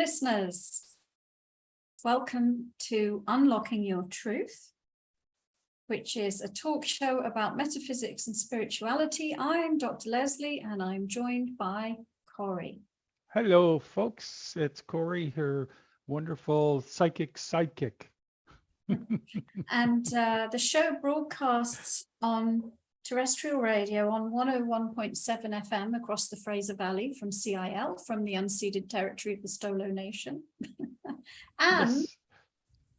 listeners. Welcome to Unlocking Your Truth, which is a talk show about metaphysics and spirituality. I'm Dr. Lesley, and I'm joined by Corey. Hello, folks. It's Corey, her wonderful psychic sidekick. And the show broadcasts on terrestrial radio on 101.7 FM across the Fraser Valley from CIL, from the unceded territory of the Stolo Nation. Yes.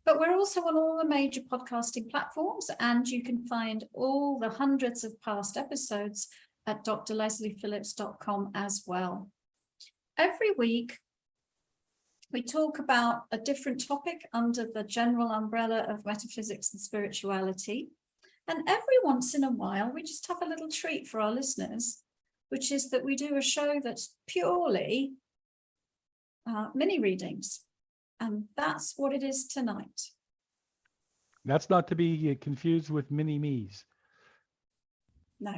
But we're also on all the major podcasting platforms, and you can find all the hundreds of past episodes at drlesleyphillips.com as well. Every week, we talk about a different topic under the general umbrella of metaphysics and spirituality. And every once in a while, we just have a little treat for our listeners, which is that we do a show that's purely mini readings. And that's what it is tonight. That's not to be confused with mini-me's. No.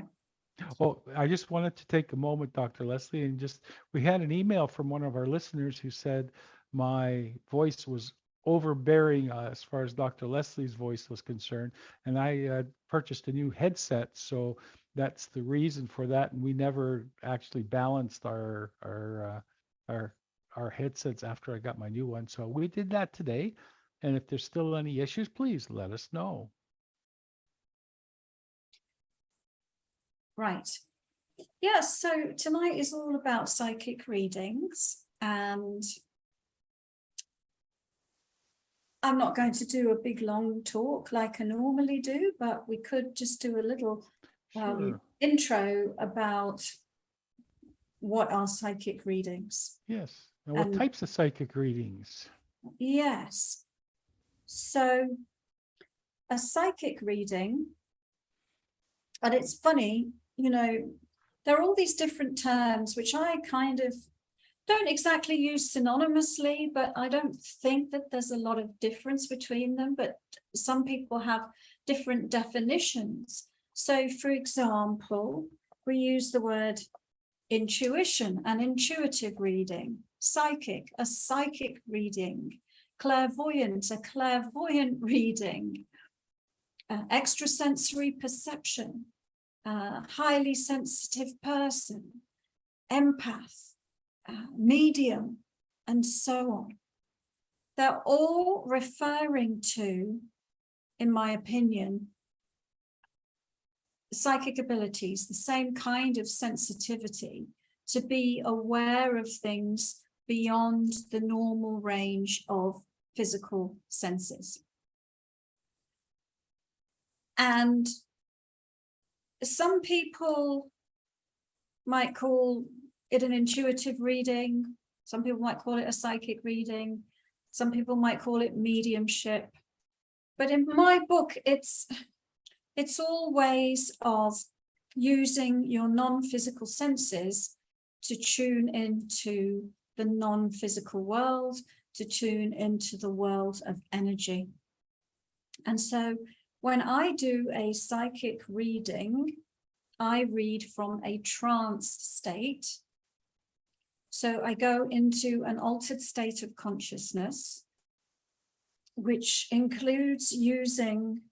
Oh, I just wanted to take a moment, Dr. Lesley, and we had an email from one of our listeners who said my voice was overbearing as far as Dr. Lesley's voice was concerned. And I purchased a new headset. So that's the reason for that. And we never actually balanced our headsets after I got my new one. So we did that today. And if there's still any issues, please let us know. Right. Yes, so tonight is all about psychic readings, and I'm not going to do a big long talk like I normally do, but we could just do a little intro about what are psychic readings. Yes. And what types of psychic readings? Yes. So a psychic reading, and it's funny, you know, there are all these different terms which I kind of don't exactly use synonymously, but I don't think that there's a lot of difference between them, but some people have different definitions. So for example, we use the word intuition, an intuitive reading, psychic, a psychic reading, clairvoyant, a clairvoyant reading, extrasensory perception, highly sensitive person, empath, medium, and so on. They're all referring to, in my opinion, psychic abilities, the same kind of sensitivity to be aware of things beyond the normal range of physical senses. And some people might call it an intuitive reading. Some people might call it a psychic reading. Some people might call it mediumship. But in my book, it's all ways of using your non-physical senses to tune into the non-physical world, to tune into the world of energy. And so when I do a psychic reading, I read from a trance state. So I go into an altered state of consciousness, which includes using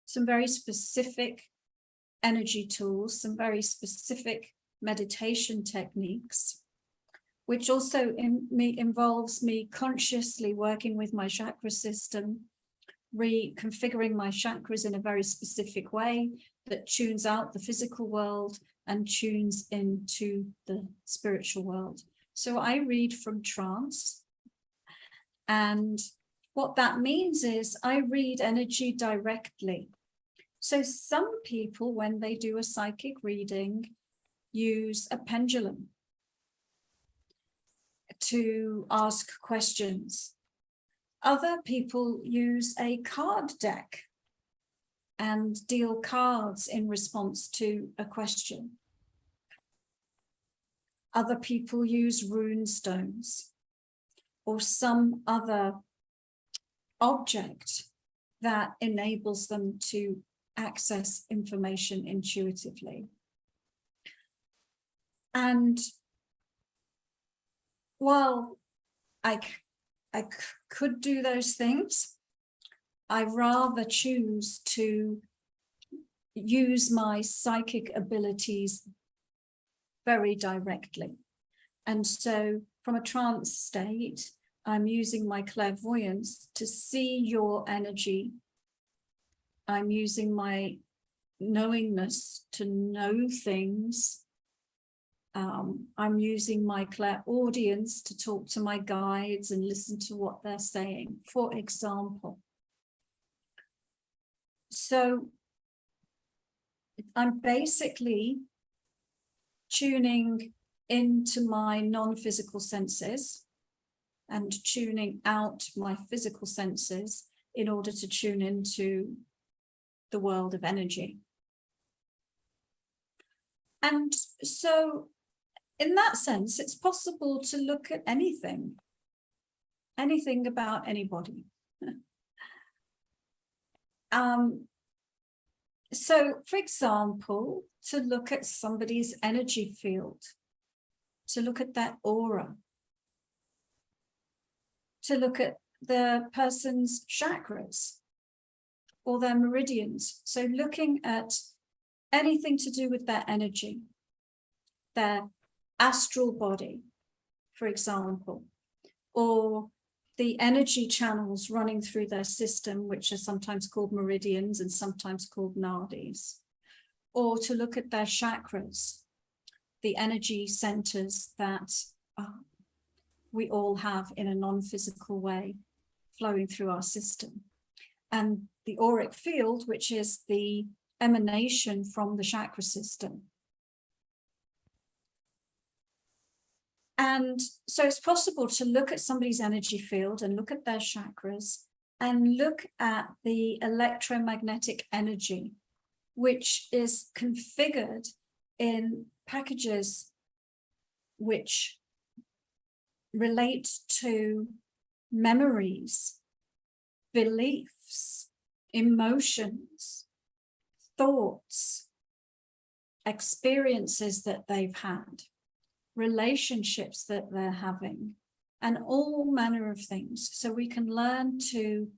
some very specific energy tools, some very specific meditation techniques, which also involves me consciously working with my chakra system, reconfiguring my chakras in a very specific way that tunes out the physical world and tunes into the spiritual world. So I read from trance, and what that means is I read energy directly. So some people, when they do a psychic reading, use a pendulum to ask questions. Other people use a card deck and deal cards in response to a question. Other people use rune stones or some other object that enables them to access information intuitively. And while I I could do those things. I rather choose to use my psychic abilities very directly. And so from a trance state, I'm using my clairvoyance to see your energy. I'm using my knowingness to know things. I'm using my clairaudience to talk to my guides and listen to what they're saying, for example. So I'm basically tuning into my non-physical senses and tuning out my physical senses in order to tune into the world of energy. And so in that sense, it's possible to look at anything about anybody. So, for example, to look at somebody's energy field, to look at that aura, to look at the person's chakras or their meridians. So looking at anything to do with their energy, their astral body, for example, or the energy channels running through their system, which are sometimes called meridians and sometimes called nadis, or to look at their chakras, the energy centers that we all have in a non-physical way flowing through our system. And the auric field, which is the emanation from the chakra system. And so it's possible to look at somebody's energy field and look at their chakras and look at the electromagnetic energy, which is configured in packages which relate to memories, beliefs, emotions, thoughts, experiences that they've had, relationships that they're having, and all manner of things. So we can learn to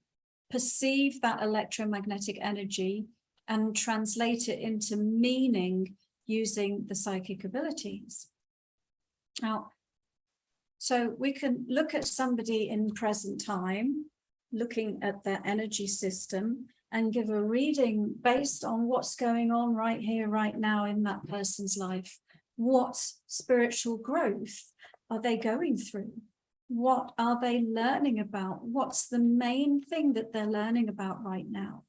perceive that electromagnetic energy and translate it into meaning using the psychic abilities. Now, so we can look at somebody in present time, looking at their energy system, and give a reading based on what's going on right here, right now in that person's life. What spiritual growth are they going through? What are they learning about? What's the main thing that they're learning about right now?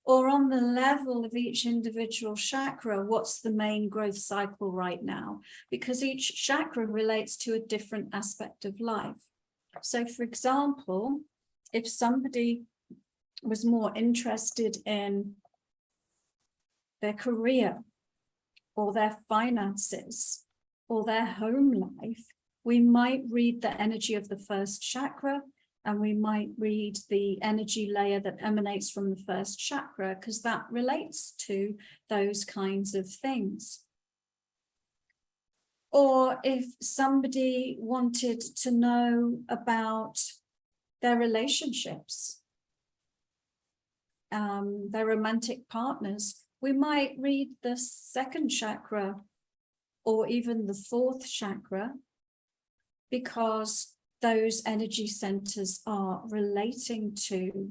Or on the level of each individual chakra, what's the main growth cycle right now? Because each chakra relates to a different aspect of life. So, for example, if somebody was more interested in their career or their finances or their home life, we might read the energy of the first chakra, and we might read the energy layer that emanates from the first chakra, because that relates to those kinds of things. Or if somebody wanted to know about their relationships, their romantic partners, we might read the second chakra or even the fourth chakra, because those energy centers are relating to,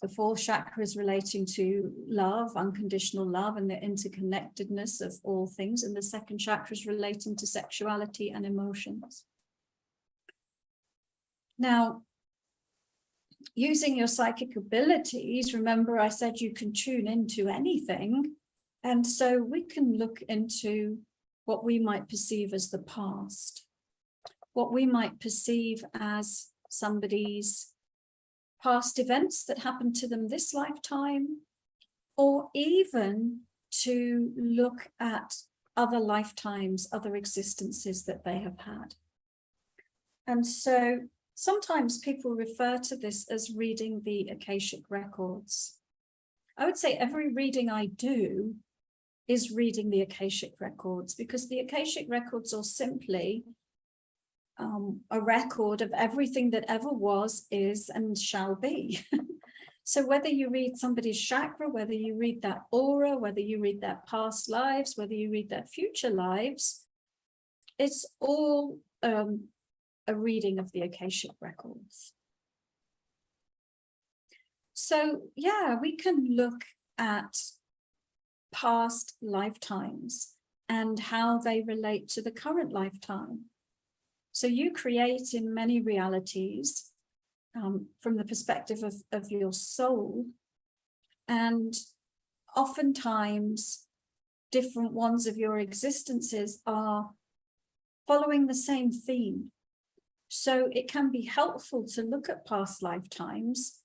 the fourth chakra is relating to love, unconditional love, and the interconnectedness of all things. And the second chakra is relating to sexuality and emotions. Now, using your psychic abilities, remember I said you can tune into anything. And so we can look into what we might perceive as the past, what we might perceive as somebody's past events that happened to them this lifetime, or even to look at other lifetimes, other existences that they have had. And so sometimes people refer to this as reading the Akashic records. I would say every reading I do is reading the Akashic records, because the Akashic records are simply a record of everything that ever was, is, and shall be. So whether you read somebody's chakra, whether you read their aura, whether you read their past lives, whether you read their future lives, it's all a reading of the Akashic records. So yeah, we can look at past lifetimes and how they relate to the current lifetime. So you create in many realities from the perspective of your soul, and oftentimes different ones of your existences are following the same theme. So it can be helpful to look at past lifetimes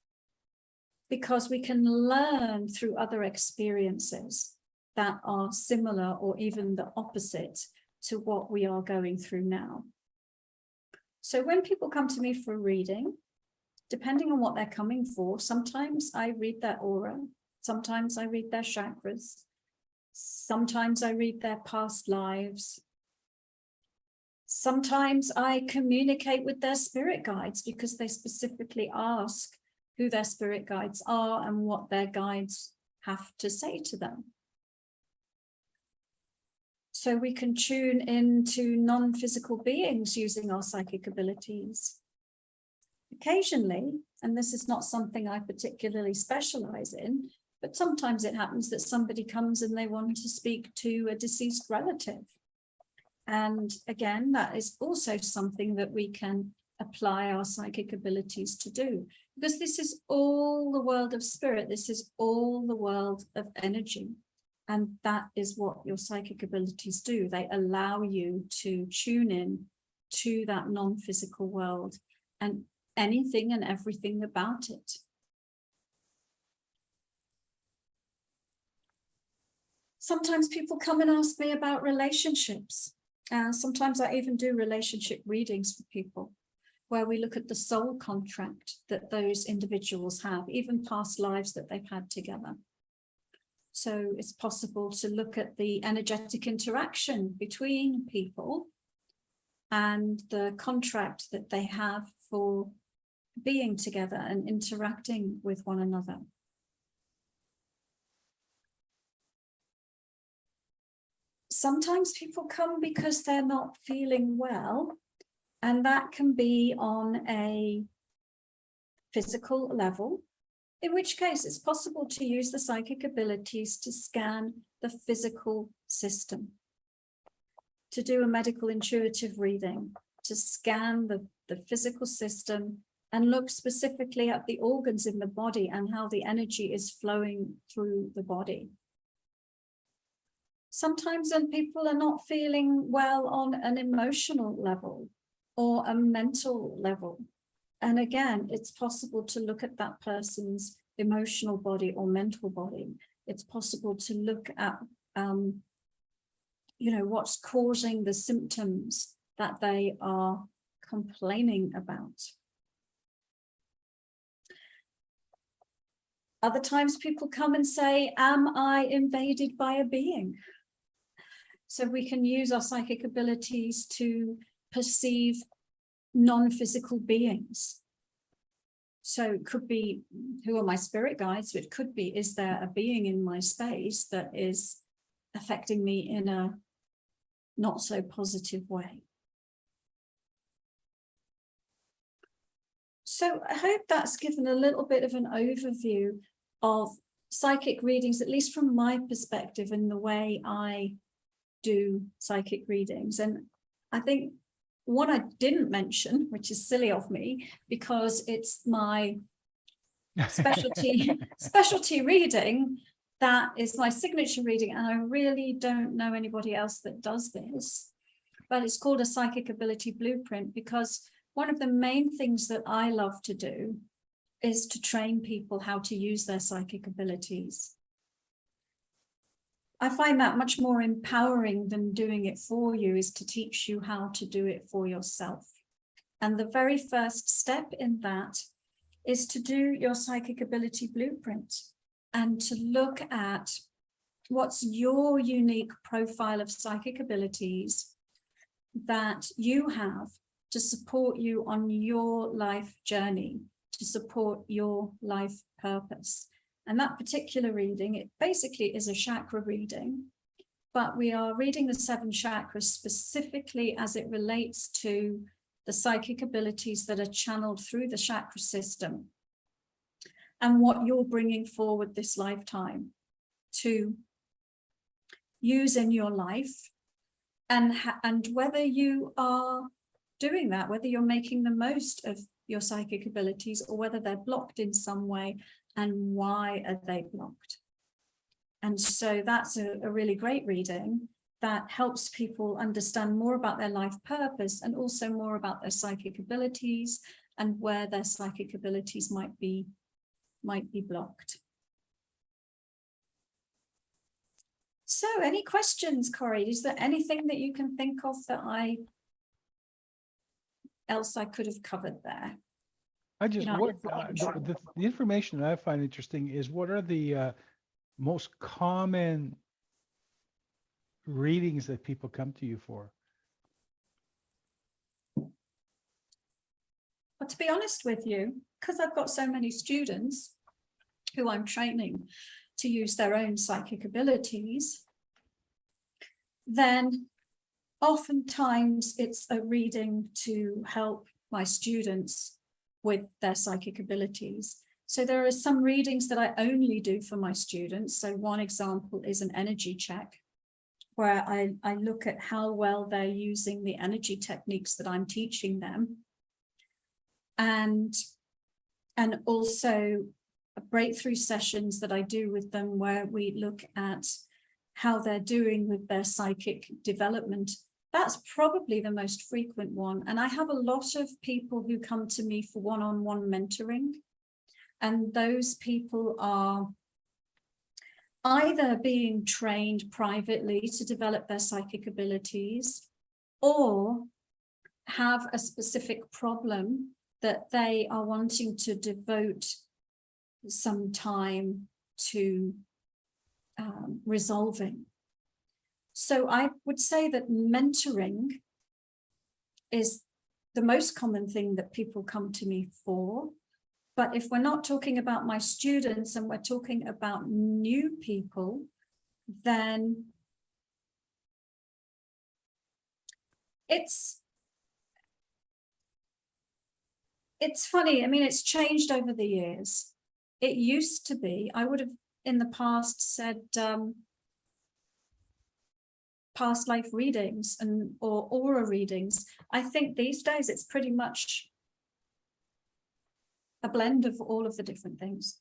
because we can learn through other experiences that are similar or even the opposite to what we are going through now. So when people come to me for a reading, depending on what they're coming for, sometimes I read their aura, sometimes I read their chakras, sometimes I read their past lives. Sometimes I communicate with their spirit guides because they specifically ask who their spirit guides are and what their guides have to say to them. So we can tune into non-physical beings using our psychic abilities. Occasionally, and this is not something I particularly specialize in, but sometimes it happens that somebody comes and they want to speak to a deceased relative. And again, that is also something that we can apply our psychic abilities to do, because this is all the world of spirit. This is all the world of energy. And that is what your psychic abilities do. They allow you to tune in to that non-physical world and anything and everything about it. Sometimes people come and ask me about relationships. Sometimes I even do relationship readings for people where we look at the soul contract that those individuals have, even past lives that they've had together. So it's possible to look at the energetic interaction between people and the contract that they have for being together and interacting with one another. Sometimes people come because they're not feeling well, and that can be on a physical level, in which case it's possible to use the psychic abilities to scan the physical system, to do a medical intuitive reading, to scan the physical system and look specifically at the organs in the body and how the energy is flowing through the body. Sometimes when people are not feeling well on an emotional level or a mental level, and again, it's possible to look at that person's emotional body or mental body. It's possible to look at, what's causing the symptoms that they are complaining about. Other times people come and say, am I invaded by a being? So we can use our psychic abilities to perceive non-physical beings. So it could be, who are my spirit guides? So it could be, is there a being in my space that is affecting me in a not so positive way? So I hope that's given a little bit of an overview of psychic readings, at least from my perspective and the way I do psychic readings. And I think one I didn't mention, which is silly of me, because it's my specialty reading, that is my signature reading, and I really don't know anybody else that does this, but it's called a psychic ability blueprint, because one of the main things that I love to do is to train people how to use their psychic abilities. I find that much more empowering than doing it for you, is to teach you how to do it for yourself. And the very first step in that is to do your psychic ability blueprint and to look at what's your unique profile of psychic abilities that you have, to support you on your life journey, to support your life purpose. And that particular reading, it basically is a chakra reading, but we are reading the 7 chakras specifically as it relates to the psychic abilities that are channeled through the chakra system and what you're bringing forward this lifetime to use in your life, and whether you are doing that, whether you're making the most of your psychic abilities or whether they're blocked in some way, and why are they blocked. And so that's a really great reading that helps people understand more about their life purpose and also more about their psychic abilities and where their psychic abilities might be blocked. So any questions, Corey? Is there anything that you can think of that I could have covered there? I just, the information that I find interesting is, what are the most common readings that people come to you for? But to be honest with you, because I've got so many students who I'm training to use their own psychic abilities, then oftentimes it's a reading to help my students with their psychic abilities. So there are some readings that I only do for my students. So one example is an energy check, where I look at how well they're using the energy techniques that I'm teaching them. And also breakthrough sessions that I do with them, where we look at how they're doing with their psychic development. That's probably the most frequent one. And I have a lot of people who come to me for one-on-one mentoring. And those people are either being trained privately to develop their psychic abilities, or have a specific problem that they are wanting to devote some time to resolving. So I would say that mentoring is the most common thing that people come to me for. But if we're not talking about my students and we're talking about new people, then it's funny. I mean, it's changed over the years. It used to be, I would have in the past said past life readings or aura readings. I think these days it's pretty much a blend of all of the different things.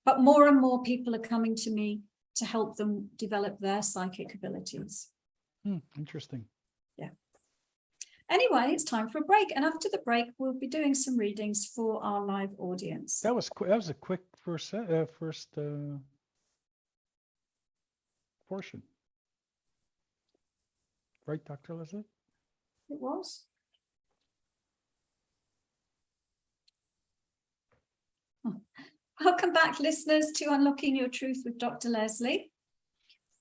But more and more people are coming to me to help them develop their psychic abilities. Interesting. Yeah. Anyway, it's time for a break. And after the break, we'll be doing some readings for our live audience. That was a quick first portion. Right, Dr. Lesley? It was. Welcome back, listeners, to Unlocking Your Truth with Dr. Lesley.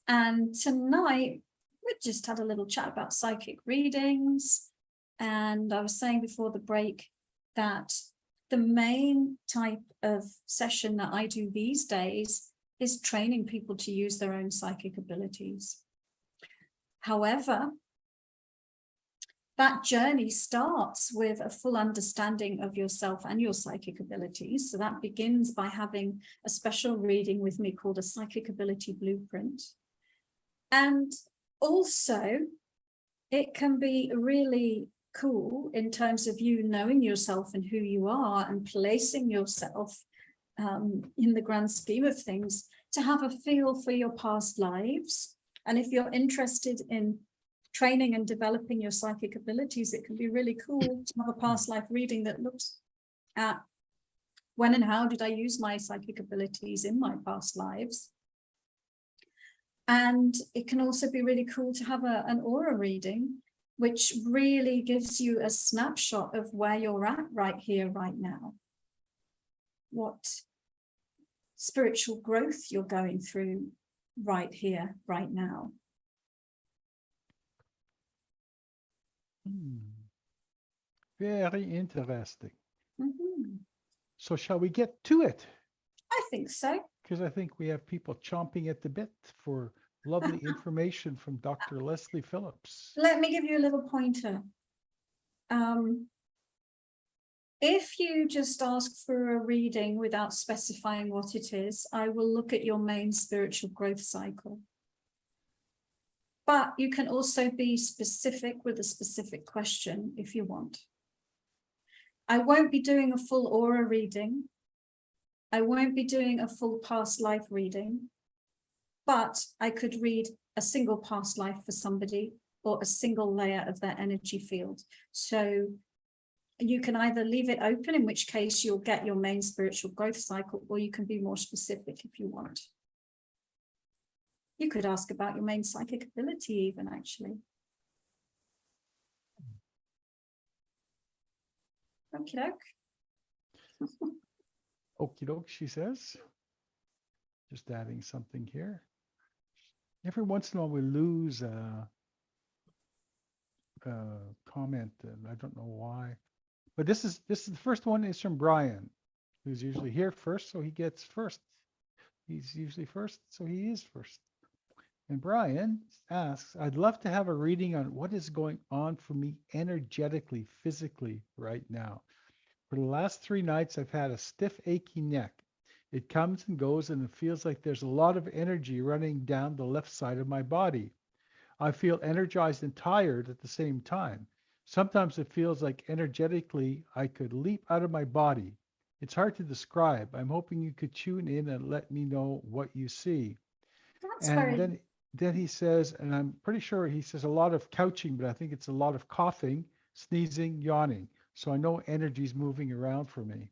And tonight, we just had a little chat about psychic readings. And I was saying before the break that the main type of session that I do these days is training people to use their own psychic abilities. However, that journey starts with a full understanding of yourself and your psychic abilities. So that begins by having a special reading with me called a Psychic Ability Blueprint. And also, it can be really cool in terms of you knowing yourself and who you are and placing yourself in the grand scheme of things, to have a feel for your past lives. And if you're interested in training and developing your psychic abilities, it can be really cool to have a past life reading that looks at when and how did I use my psychic abilities in my past lives. And it can also be really cool to have an aura reading, which really gives you a snapshot of where you're at right here, right now. What spiritual growth you're going through right here, right now. Very interesting. Mhm. So shall we get to it? I think so. Because I think we have people chomping at the bit for lovely information from Dr. Lesley Phillips. Let me give you a little pointer. If you just ask for a reading without specifying what it is, I will look at your main spiritual growth cycle. But you can also be specific with a specific question if you want. I won't be doing a full aura reading. I won't be doing a full past life reading, but I could read a single past life for somebody or a single layer of their energy field. So you can either leave it open, in which case you'll get your main spiritual growth cycle, or you can be more specific if you want. You could ask about your main psychic ability even, actually. Okie doke. Okie doke, she says. Just adding something here. Every once in a while we lose a comment, and I don't know why. But this is the first one is from Brian, who's usually here first, so he gets first. He's usually first, so he is first. And Brian asks, I'd love to have a reading on what is going on for me energetically, physically right now. For the last 3 nights, I've had a stiff, achy neck. It comes and goes, and it feels like there's a lot of energy running down the left side of my body. I feel energized and tired at the same time. Sometimes it feels like energetically I could leap out of my body. It's hard to describe. I'm hoping you could tune in and let me know what you see. That's And very, then he says, and I'm pretty sure he says a lot of couching, but I think it's a lot of coughing, sneezing, yawning. So I know energy's moving around for me.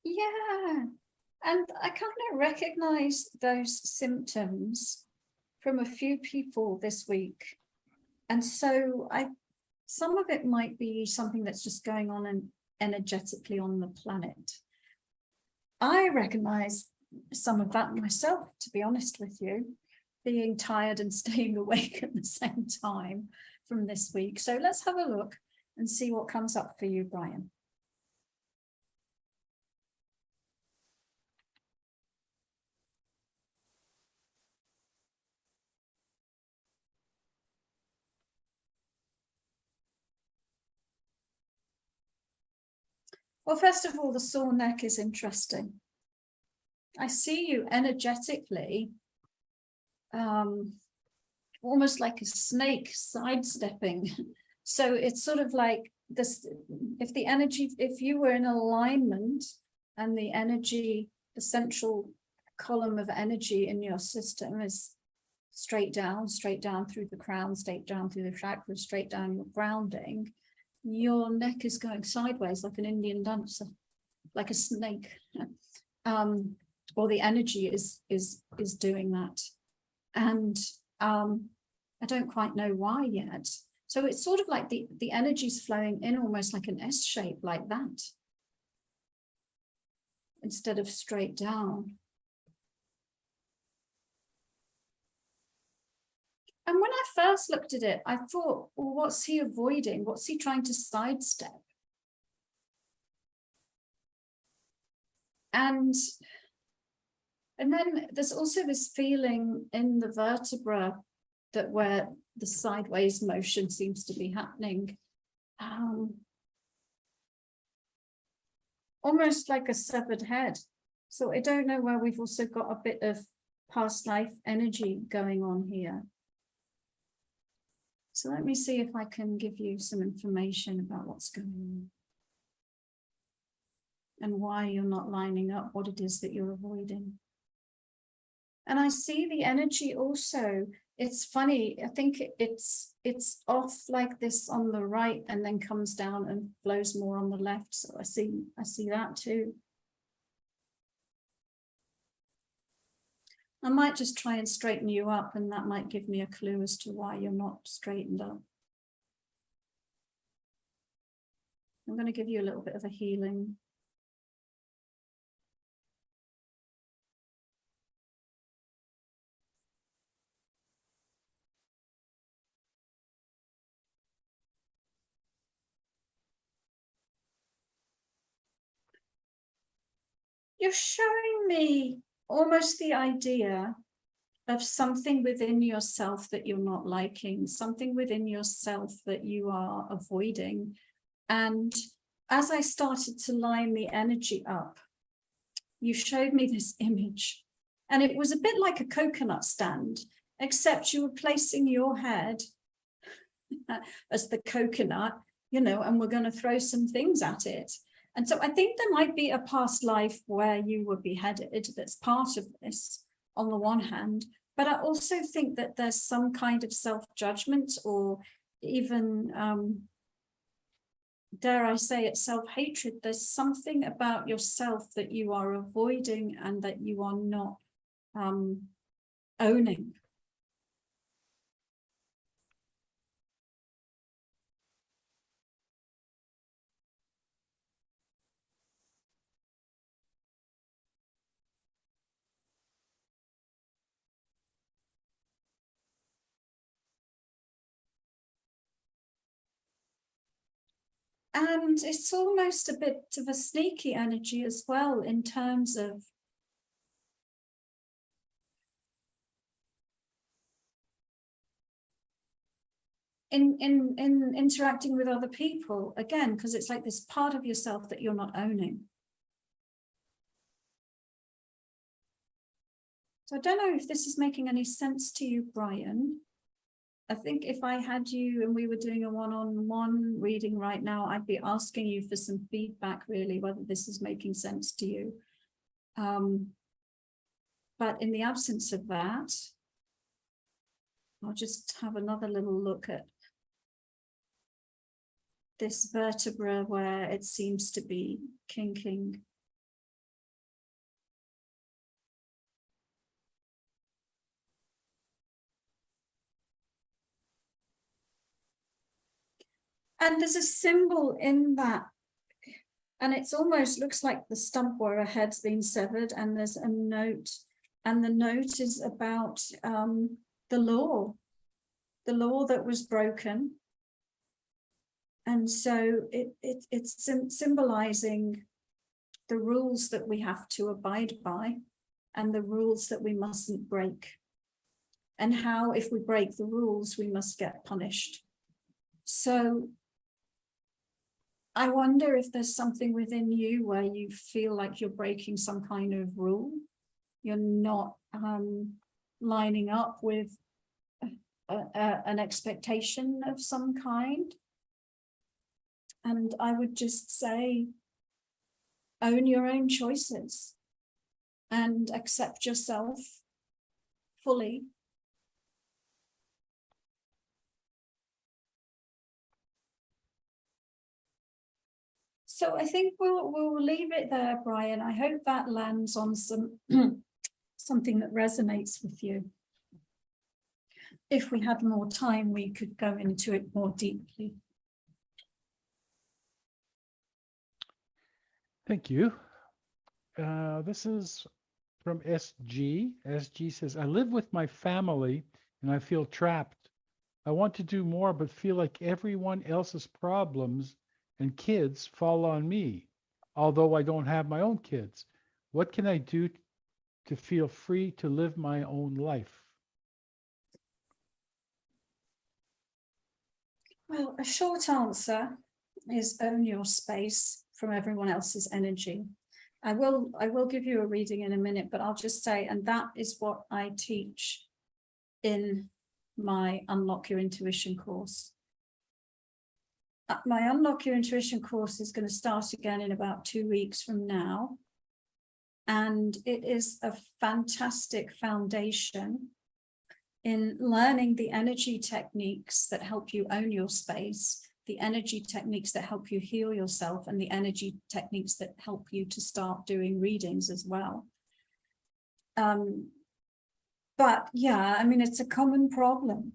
yeah. And I kind of recognize those symptoms from a few people this week. And so some of it might be something that's just going on and energetically on the planet. I recognize some of that myself, to be honest with you, being tired and staying awake at the same time from this week. So let's have a look and see what comes up for you, Brian. Well, first of all, the sore neck is interesting. I see you energetically, almost like a snake sidestepping. So it's sort of like this, if you were in alignment and the energy, the central column of energy in your system is straight down through the crown, straight down through the chakras, straight down your grounding, your neck is going sideways like an Indian dancer, like a snake. Or the energy is doing that. And I don't quite know why yet. So it's sort of like the energy's flowing in almost like an S shape like that, instead of straight down. And when I first looked at it, I thought, well, what's he avoiding? What's he trying to sidestep? And then there's also this feeling in the vertebra that where the sideways motion seems to be happening, almost like a severed head. So I don't know where we've also got a bit of past life energy going on here. So let me see if I can give you some information about what's going on and why you're not lining up, what it is that you're avoiding. And I see the energy also. It's funny, I think it's off like this on the right and then comes down and flows more on the left. So I see that too. I might just try and straighten you up, and that might give me a clue as to why you're not straightened up. I'm going to give you a little bit of a healing. You're showing me almost the idea of something within yourself that you're not liking, something within yourself that you are avoiding. And as I started to line the energy up, you showed me this image, and it was a bit like a coconut stand, except you were placing your head as the coconut, you know, and we're going to throw some things at it. And so I think there might be a past life where you were beheaded that's part of this on the one hand, but I also think that there's some kind of self-judgment, or even, dare I say it, self-hatred. There's something about yourself that you are avoiding and that you are not owning. And it's almost a bit of a sneaky energy as well, in terms of in interacting with other people, again, because it's like this part of yourself that you're not owning. So I don't know if this is making any sense to you, Brian. I think if I had you and we were doing a one-on-one reading right now, I'd be asking you for some feedback, really, whether this is making sense to you. But in the absence of that, I'll just have another little look at this vertebra where it seems to be kinking. And there's a symbol in that, and it's almost looks like the stump where a head's been severed, and there's a note, and the note is about the law that was broken. And so it's symbolizing the rules that we have to abide by and the rules that we mustn't break, and how if we break the rules we must get punished. So I wonder if there's something within you where you feel like you're breaking some kind of rule. You're not lining up with an expectation of some kind. And I would just say, own your own choices and accept yourself fully. So I think we'll leave it there, Brian. I hope that lands on some something that resonates with you. If we had more time, we could go into it more deeply. Thank you. This is from SG. SG says, I live with my family and I feel trapped. I want to do more, but feel like everyone else's problems and kids fall on me, although I don't have my own kids. What can I do to feel free to live my own life? Well, a short answer is own your space from everyone else's energy. I will give you a reading in a minute, but I'll just say, and that is what I teach in my Unlock Your Intuition course. My Unlock Your Intuition course is going to start again in about 2 weeks from now. And it is a fantastic foundation in learning the energy techniques that help you own your space, the energy techniques that help you heal yourself, and the energy techniques that help you to start doing readings as well. But yeah, I mean, it's a common problem,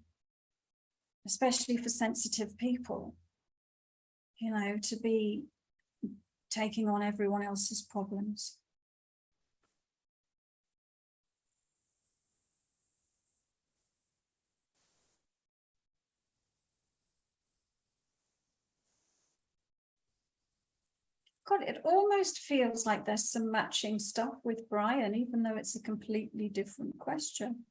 especially for sensitive people, you know, to be taking on everyone else's problems. God, it almost feels like there's some matching stuff with Brian, even though it's a completely different question.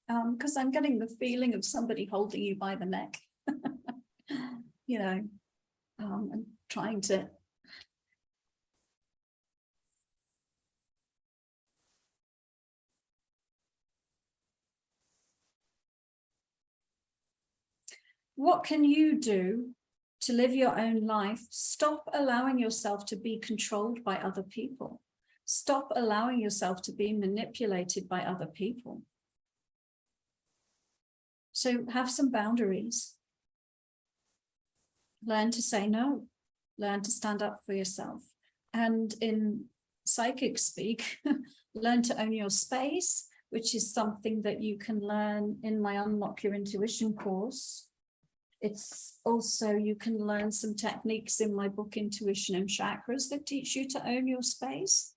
Because I'm getting the feeling of somebody holding you by the neck, you know, and trying to. What can you do to live your own life? Stop allowing yourself to be controlled by other people. Stop allowing yourself to be manipulated by other people. So have some boundaries. Learn to say no. Learn to stand up for yourself. And in psychic speak, learn to own your space, which is something that you can learn in my Unlock Your Intuition course. It's also, you can learn some techniques in my book, Intuition and Chakras, that teach you to own your space.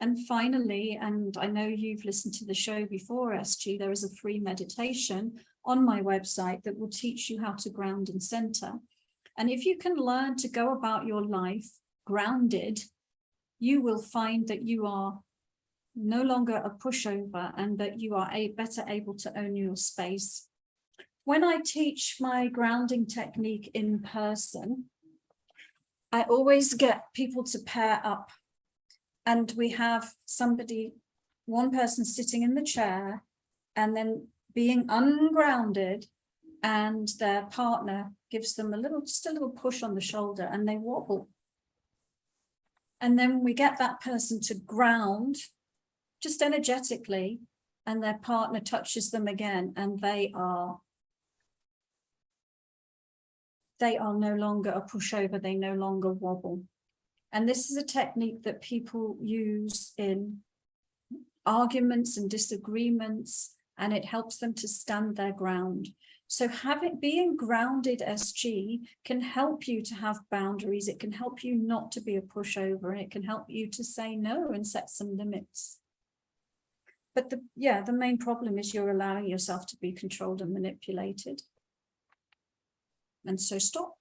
And finally, and I know you've listened to the show before, SG, there is a free meditation on my website that will teach you how to ground and center. And if you can learn to go about your life grounded, you will find that you are no longer a pushover and that you are better able to own your space. When I teach my grounding technique in person, I always get people to pair up, and we have one person sitting in the chair and then being ungrounded, and their partner gives them just a little push on the shoulder and they wobble. And then we get that person to ground just energetically, and their partner touches them again, and they are no longer a pushover, they no longer wobble. And this is a technique that people use in arguments and disagreements, and it helps them to stand their ground. So being grounded, SG, can help you to have boundaries. It can help you not to be a pushover, and it can help you to say no and set some limits. But the main problem is you're allowing yourself to be controlled and manipulated. And so stop.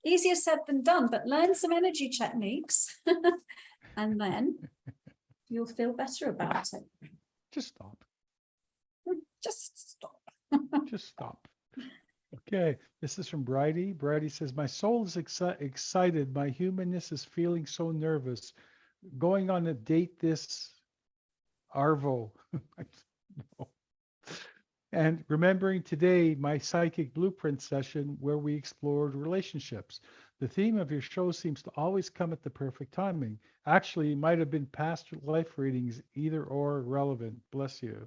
Easier said than done, but learn some energy techniques and then you'll feel better about it. Just stop. Just stop. Just stop. Okay, this is from Bridie. Bridie says, my soul is excited. My humanness is feeling so nervous. Going on a date this Arvo. No. And remembering today my psychic blueprint session where we explored relationships. The theme of your show seems to always come at the perfect timing. Actually, it might have been past life readings, either or relevant. Bless you.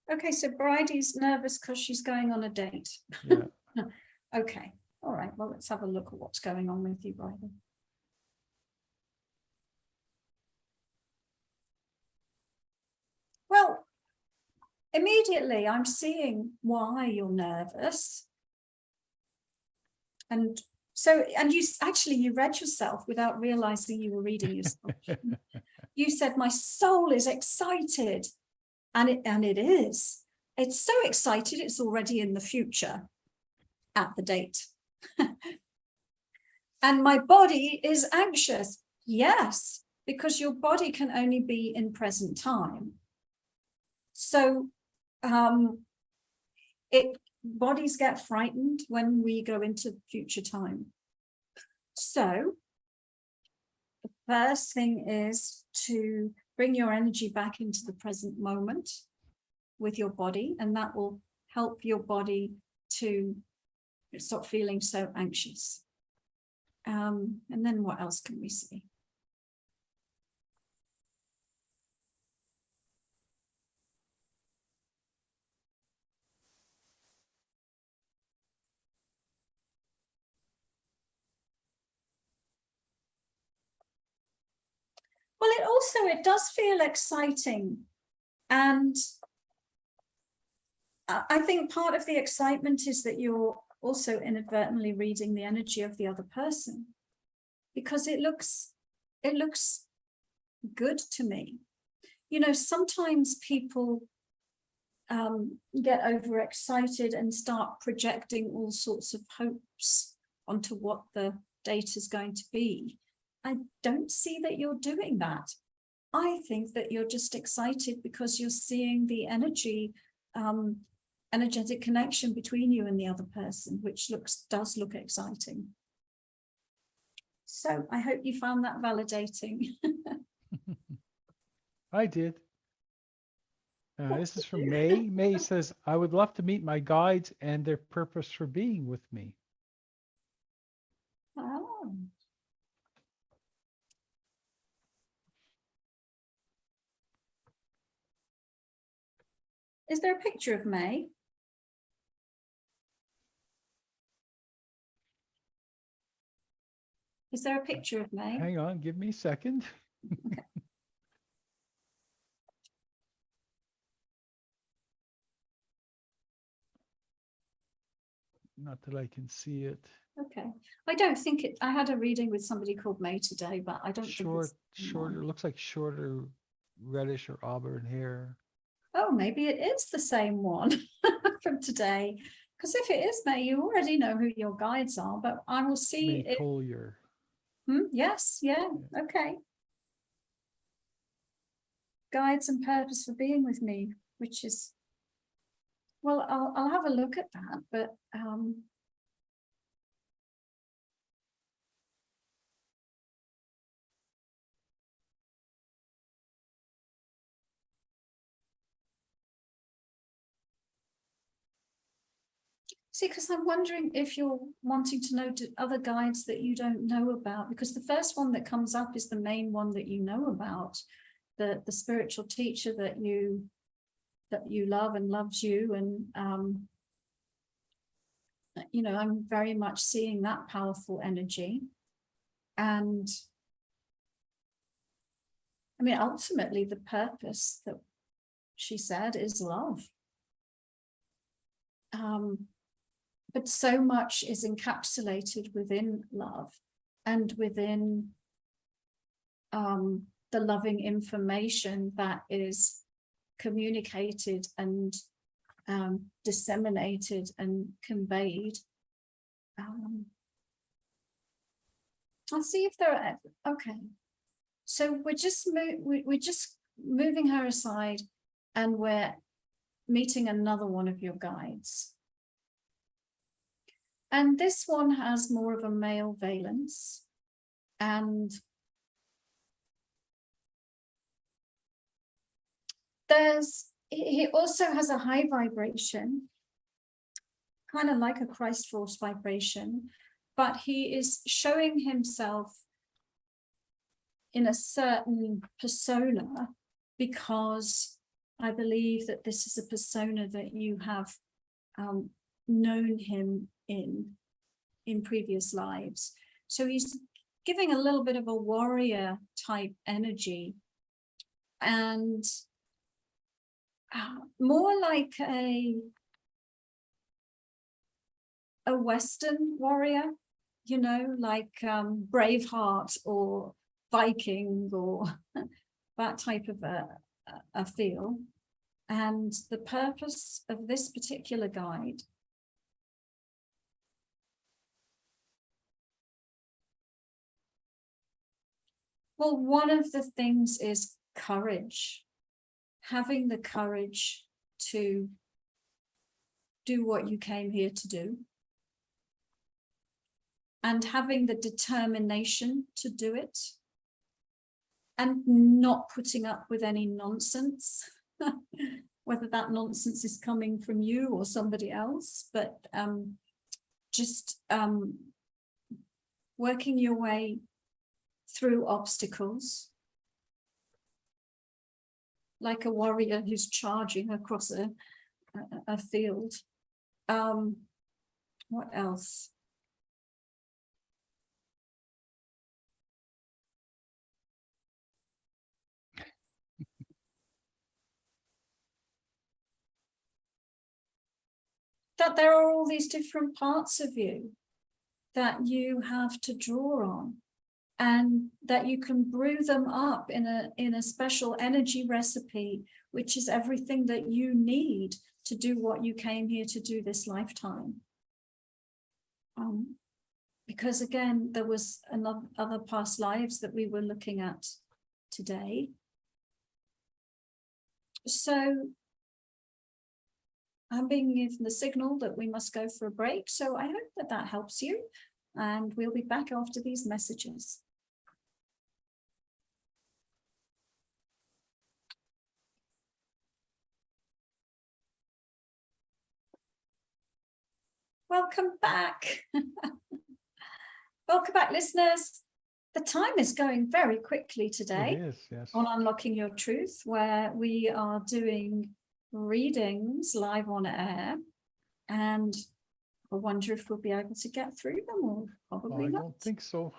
Okay, so Bridie's nervous because she's going on a date. Yeah. Okay, all right, well, let's have a look at what's going on with you, Bridie. Well, immediately I'm seeing why you're nervous. And so, and you read yourself without realizing you were reading yourself. You said, my soul is excited. And it is. It's so excited, it's already in the future at the date. And my body is anxious. Yes, because your body can only be in present time. So bodies get frightened when we go into future time. So the first thing is to bring your energy back into the present moment with your body, and that will help your body to stop feeling so anxious. And then what else can we see? Well, it does feel exciting. And I think part of the excitement is that you're also inadvertently reading the energy of the other person, because it looks good to me. You know, sometimes people get overexcited and start projecting all sorts of hopes onto what the data is going to be. I don't see that you're doing that. I think that you're just excited because you're seeing the energetic connection between you and the other person, which does look exciting. So I hope you found that validating. I did. This is from May. May says, I would love to meet my guides and their purpose for being with me. Oh. Is there a picture of May? Is there a picture of May? Hang on, give me a second. Okay. Not that I can see it. Okay. I don't think it, I had a reading with somebody called May today, but I don't Short, think shorter, looks like shorter reddish or auburn hair. Oh, maybe it is the same one from today. Because if it is May, you already know who your guides are, but I will see May Collier. Yes, yeah, okay. Guides and purpose for being with me, which is, well, I'll have a look at that, but see, because I'm wondering if you're wanting to know other guides that you don't know about, because the first one that comes up is the main one that you know about, the spiritual teacher that you love and loves you, and you know, I'm very much seeing that powerful energy. And I mean, ultimately, the purpose that she said is love. But so much is encapsulated within love and within the loving information that is communicated and disseminated and conveyed. I'll see if there are, okay. So we're just moving her aside, and we're meeting another one of your guides. And this one has more of a male valence, and he also has a high vibration, kind of like a Christ force vibration, but he is showing himself in a certain persona, because I believe that this is a persona that you have known him in previous lives. So he's giving a little bit of a warrior type energy, and more like a Western warrior, you know, like Braveheart or Viking or that type of a feel. And the purpose of this particular guide well, one of the things is courage, having the courage to do what you came here to do, and having the determination to do it, and not putting up with any nonsense, whether that nonsense is coming from you or somebody else, but just working your way through obstacles, like a warrior who's charging across a field. What else? That there are all these different parts of you that you have to draw on, and that you can brew them up in a special energy recipe which is everything that you need to do what you came here to do this lifetime. Because again, there was other past lives that we were looking at today. So I'm being given the signal that we must go for a break. So I hope that that helps you. And we'll be back after these messages. Welcome back. Welcome back, listeners. The time is going very quickly today. It is, yes. On Unlocking Your Truth, where we are doing readings live on air. And I wonder if we'll be able to get through them, or probably I not. don't think so.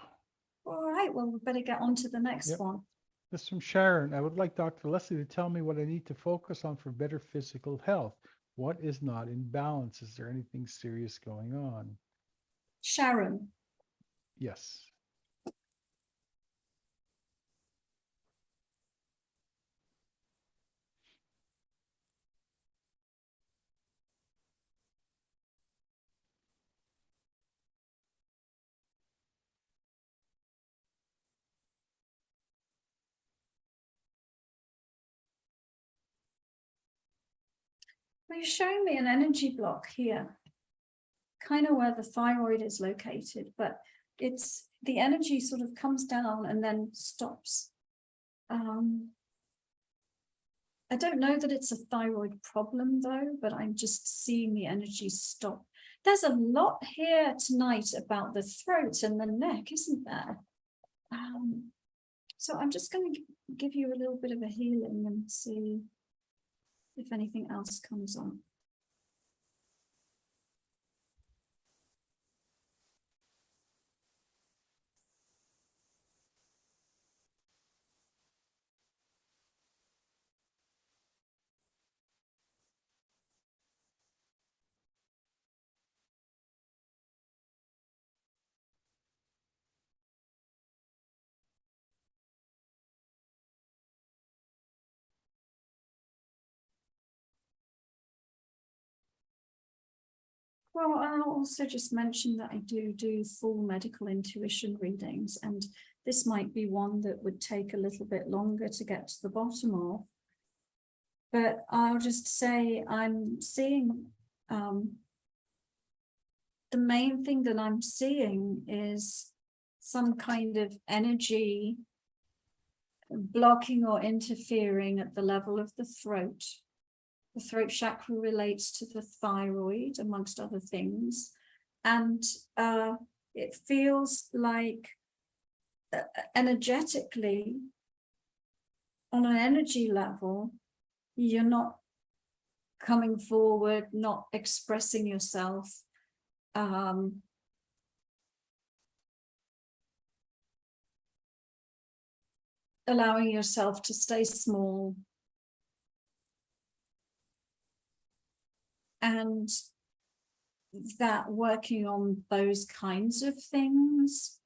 All right, well, we better get on to the next one. This is from Sharon. I would like Dr. Lesley to tell me what I need to focus on for better physical health. What is not in balance? Is there anything serious going on? Sharon. Yes. Well, you're showing me an energy block here, kind of where the thyroid is located, but it's the energy sort of comes down and then stops. I don't know that it's a thyroid problem though, but I'm just seeing the energy stop. There's a lot here tonight about the throat and the neck, isn't there? So I'm just going to give you a little bit of a healing and see if anything else comes on. Well, I'll also just mention that I do full medical intuition readings, and this might be one that would take a little bit longer to get to the bottom of. But I'll just say I'm seeing, the main thing that I'm seeing is some kind of energy blocking or interfering at the level of the throat. The throat chakra relates to the thyroid, amongst other things. And it feels like energetically, on an energy level, you're not coming forward, not expressing yourself. Allowing yourself to stay small. And that working on those kinds of things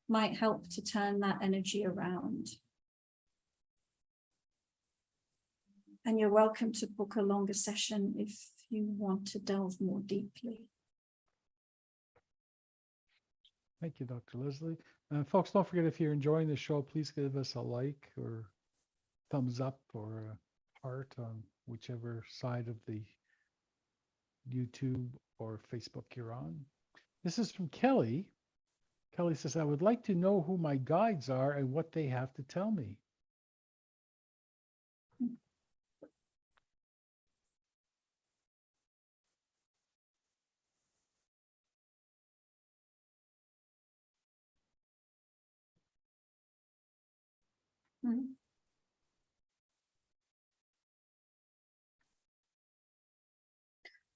might help to turn that energy around. And you're welcome to book a longer session if you want to delve more deeply. Thank you, Dr. Lesley. Folks, don't forget, if you're enjoying the show, please give us a like or thumbs up or a heart on whichever side of the YouTube or Facebook you're on. This is from Kelly. Kelly says, I would like to know who my guides are and what they have to tell me.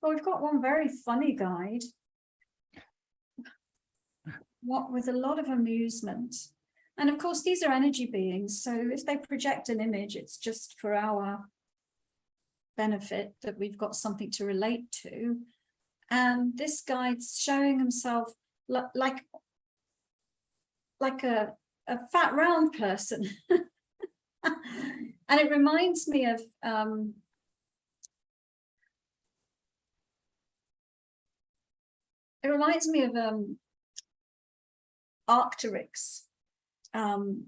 Well, we've got one very funny guide. What with a lot of amusement. And of course, these are energy beings. So if they project an image, it's just for our benefit that we've got something to relate to. And this guide's showing himself like a fat round person. And it reminds me of Arcturix. And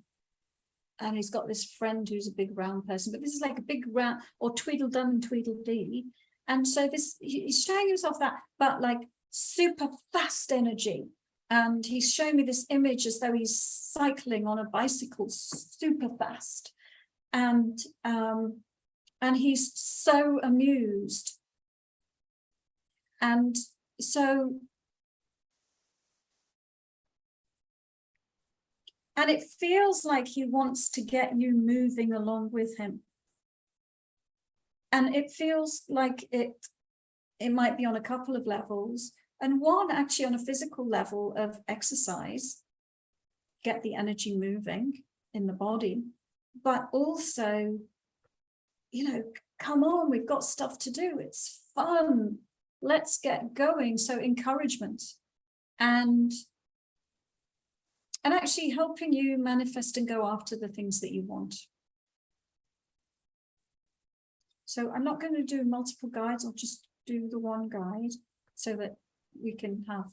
he's got this friend who's a big round person, but this is like a big round, or Tweedledum and Tweedledee. And so this, he's showing himself that, but like super fast energy. And he's showing me this image as though he's cycling on a bicycle super fast. And he's so amused. And so, and it feels like he wants to get you moving along with him. And it feels like it might be on a couple of levels, and one actually on a physical level of exercise, get the energy moving in the body, but also, you know, come on, we've got stuff to do. It's fun. Let's get going. So encouragement and actually helping you manifest and go after the things that you want. So I'm not going to do multiple guides. I'll just do the one guide so that we can have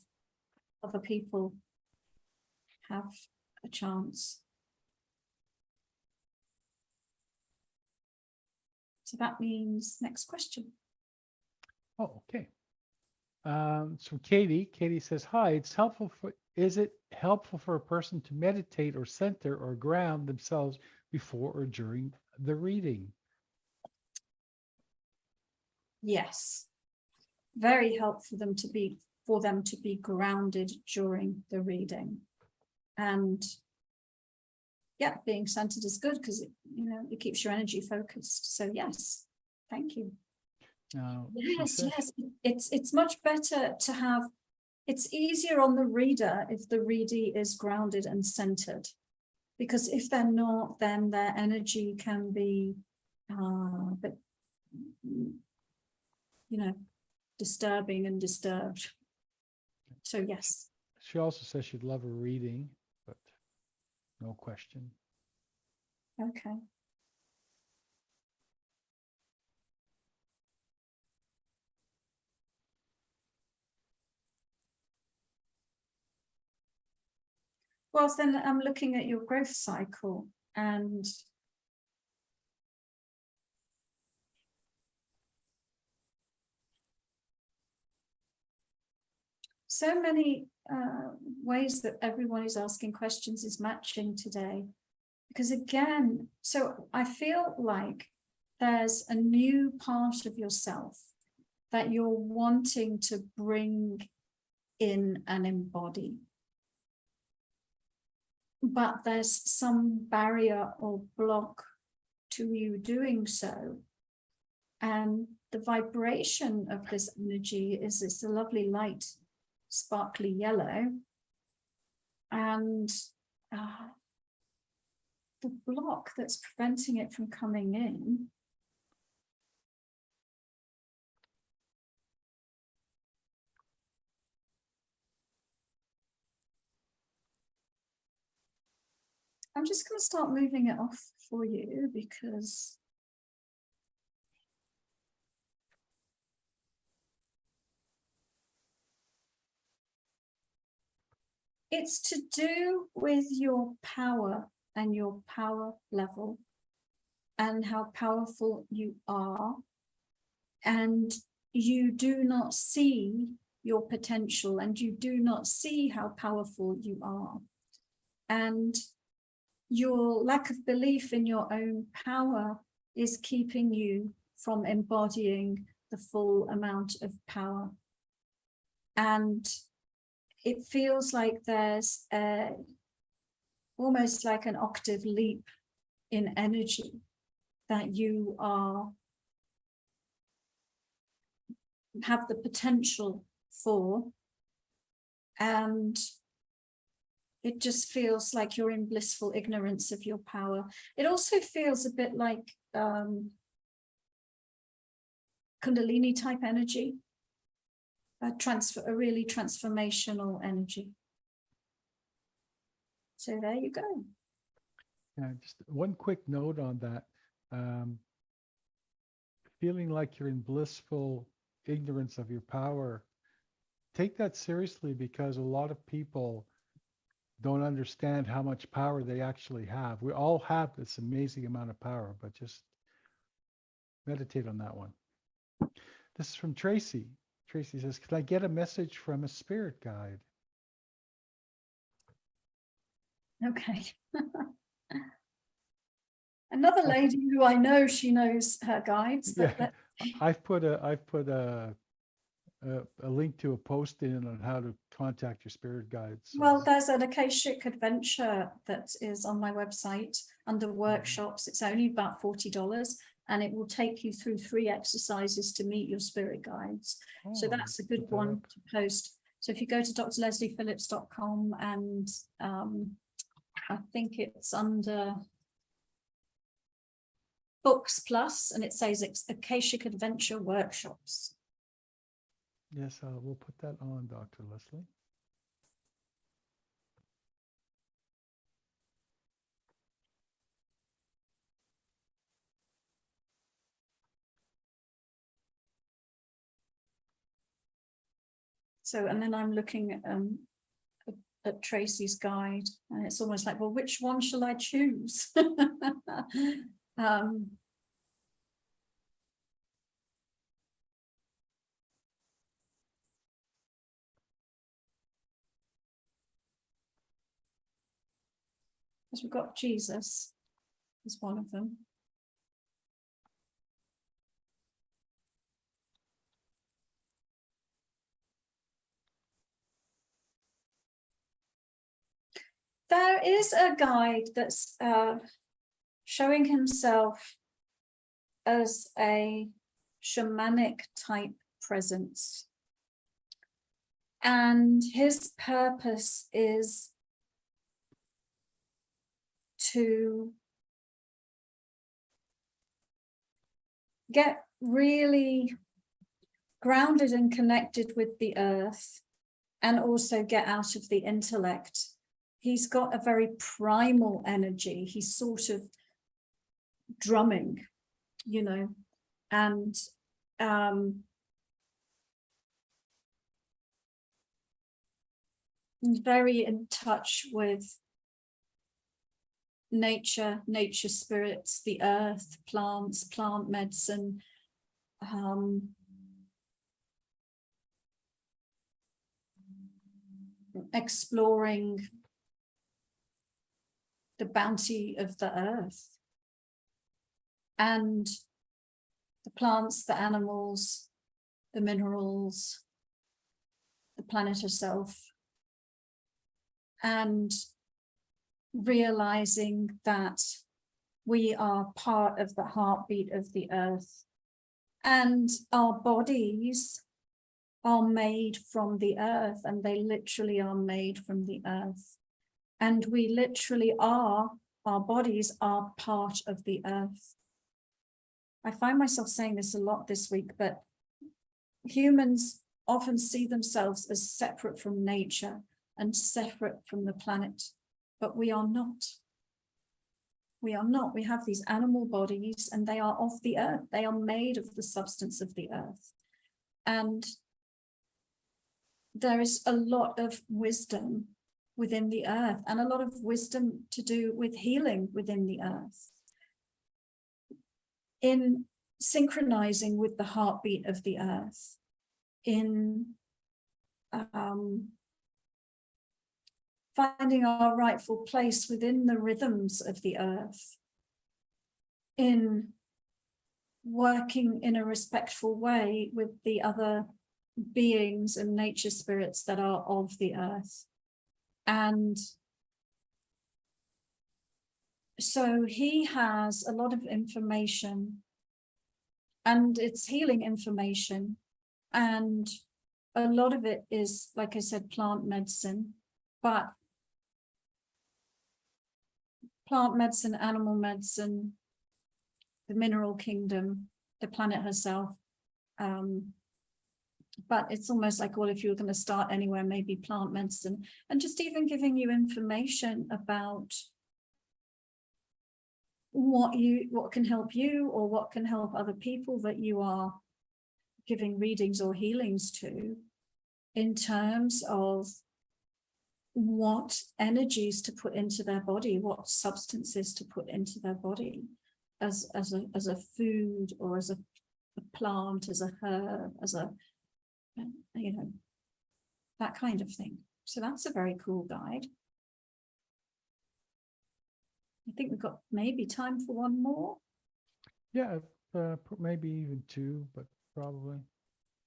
other people have a chance. So that means next question. Oh, okay. So Katie says, hi, is it helpful for a person to meditate or center or ground themselves before or during the reading? Yes, very helpful for them to be grounded during the reading. And yeah, being centered is good because it keeps your energy focused. So yes, thank you. Yes, it's much better to have. It's easier on the reader if the readee is grounded and centered, because if they're not, then their energy can be but disturbing and disturbed. So yes. She also says she'd love a reading, but no question. Okay. Well, then I'm looking at your growth cycle, and so many ways that everyone is asking questions is matching today. Because again, so I feel like there's a new part of yourself that you're wanting to bring in and embody. But there's some barrier or block to you doing so. And the vibration of this energy is this lovely light, sparkly yellow. And the block that's preventing it from coming in I'm just going to start moving it off for you, because it's to do with your power and your power level and how powerful you are. And you do not see your potential, and you do not see how powerful you are. And your lack of belief in your own power is keeping you from embodying the full amount of power. And it feels like there's almost like an octave leap in energy that you have the potential for, and it just feels like you're in blissful ignorance of your power. It also feels a bit like Kundalini type energy, a really transformational energy. So there you go. Yeah, just one quick note on that. feeling like you're in blissful ignorance of your power, take that seriously, because a lot of people don't understand how much power they actually have. We all have this amazing amount of power, but just meditate on that one. This is from Tracy. Tracy says, can I get a message from a spirit guide? Okay. Another lady who I know, she knows her guides. But Yeah, I've put a link to a post in on how to contact your spirit guides. So well, there's an Akashic adventure that is on my website under workshops. It's only about $40, and it will take you through 3 exercises to meet your spirit guides. So that's a good one to post. So if you go to drlesleyphillips.com, and I think it's under Books Plus, and it says it's Akashic Adventure Workshops. yes, we'll put that on, Dr. Lesley. So, and then I'm looking at Tracy's guide, and it's almost like, well, which one shall I choose? Because we've got Jesus as one of them. There is a guide that's showing himself as a shamanic type presence. And his purpose is to get really grounded and connected with the earth, and also get out of the intellect. He's got a very primal energy. He's sort of drumming, you know, and very in touch with nature, nature spirits, the earth, plants, plant medicine, exploring the bounty of the earth and the plants, the animals, the minerals, the planet herself, and realizing that we are part of the heartbeat of the earth, and our bodies are made from the earth, and they literally are made from the earth. And we literally are, our bodies are part of the earth. I find myself saying this a lot this week, but humans often see themselves as separate from nature and separate from the planet, but we are not. We are not. We have these animal bodies, and they are of the earth. They are made of the substance of the earth. And there is a lot of wisdom within the earth, and a lot of wisdom to do with healing within the earth, in synchronizing with the heartbeat of the earth, in finding our rightful place within the rhythms of the earth, in working in a respectful way with the other beings and nature spirits that are of the earth. And so he has a lot of information, and it's healing information, and a lot of it is, like I said, plant medicine, but plant medicine, animal medicine, the mineral kingdom, the planet herself. But it's almost like, well, if you were going to start anywhere, maybe plant medicine, and just even giving you information about what can help you, or what can help other people that you are giving readings or healings to, in terms of what energies to put into their body, what substances to put into their body as a food, or as a plant, as a herb, as a, you know, that kind of thing. So that's a very cool guide. I think we've got maybe time for one more. Yeah, maybe even two, but probably.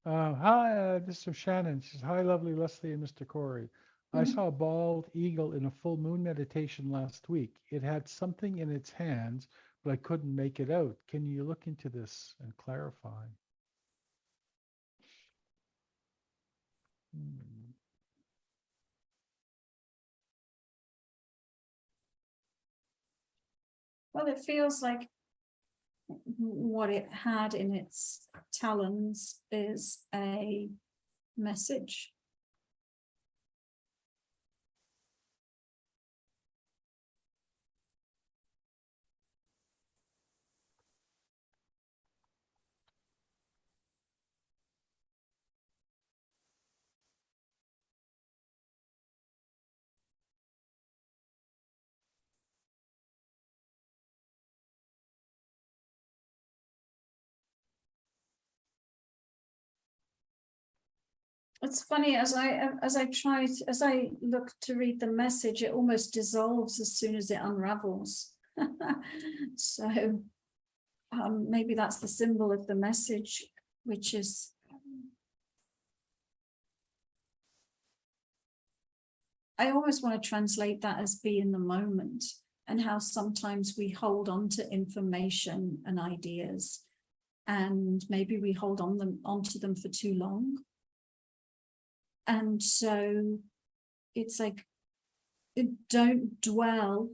Hi, this is from Shannon. She says, hi, lovely Lesley and Mr. Corey. I saw a bald eagle in a full moon meditation last week. It had something in its hands, but I couldn't make it out. Can you look into this and clarify? Well, it feels like what it had in its talons is a message. It's funny, as I look to read the message, it almost dissolves as soon as it unravels. So maybe that's the symbol of the message, which is I always want to translate that as be in the moment, and how sometimes we hold on to information and ideas, and maybe we hold onto them for too long. And so it's like, don't dwell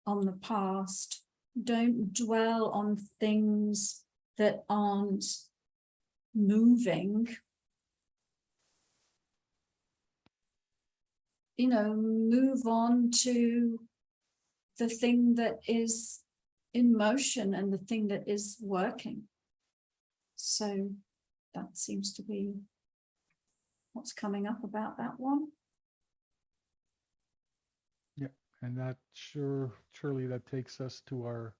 on the past. Don't dwell on things that aren't moving. You know, move on to the thing that is in motion and the thing that is working. So that seems to be what's coming up about that one. Yeah, and that surely that takes us to our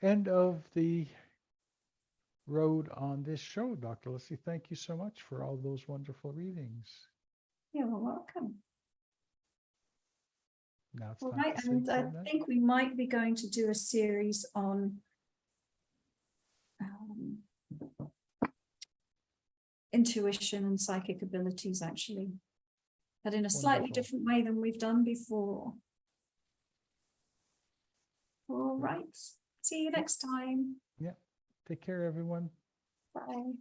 end of the road on this show. Dr. Lesley, thank you so much for all those wonderful readings. You're welcome. Now it's All time right, to say and I goodnight. think we might be going to do a series on intuition and psychic abilities, actually, but in a slightly Wonderful. different way than we've done before. All right, see you next time. Yeah, take care, everyone. Bye.